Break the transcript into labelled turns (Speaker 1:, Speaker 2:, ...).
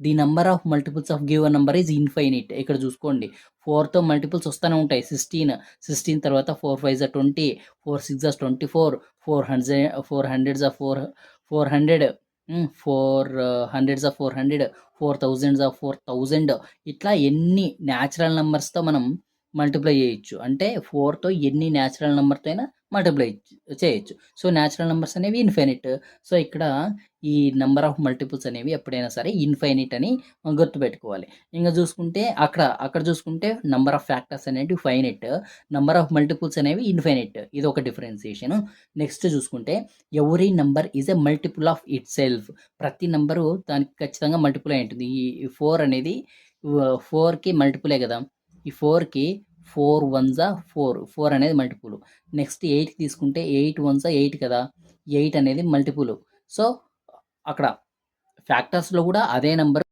Speaker 1: The number of multiples of given number is infinite. ఇక్కడ చూసుకోండి 4తో multiples వస్తూనే ఉంటాయి. 16 తర్వాత 4 5 జా 20, 4 6 జా 24, 4 hundreds are 400, 4 hundreds are 400, 4000 are 4000. ఇట్లా ఎన్ని న్యాచురల్ నెంబర్స్తో మనం మల్టిప్లై చేయొచ్చు. అంటే 4తో ఎన్ని న్యాచురల్ నెంబర్తో అయినా మల్టిప్లై చేయొచ్చు. సో న్యాచురల్ నెంబర్స్ అనేవి ఇన్ఫైనిట్. సో ఇక్కడ ఈ నెంబర్ ఆఫ్ మల్టిపుల్స్ అనేవి ఎప్పుడైనా సరే ఇన్ఫైనిట్ అని గుర్తుపెట్టుకోవాలి. ఇంకా చూసుకుంటే అక్కడ చూసుకుంటే నంబర్ ఆఫ్ ఫ్యాక్టర్స్ అనేవి ఫైనిట్, నంబర్ ఆఫ్ మల్టిపుల్స్ అనేవి ఇన్ఫైనిట్. ఇది ఒక డిఫరెన్సియేషన్. నెక్స్ట్ చూసుకుంటే every number is a multiple of it self. ప్రతి నెంబరు దానికి ఖచ్చితంగా మల్టిపుల్ అయి ఉంటుంది. ఈ 4 అనేది 4కి మల్టిపులే కదా. ఈ 4కి 4 1 జా 4 అనేది మల్టిపుల్. నెక్స్ట్ 8 తీసుకుంటే 8 1 జా 8 కదా, 8 అనేది మల్టిపుల్. సో అక్కడ ఫ్యాక్టర్స్లో కూడా అదే నెంబర్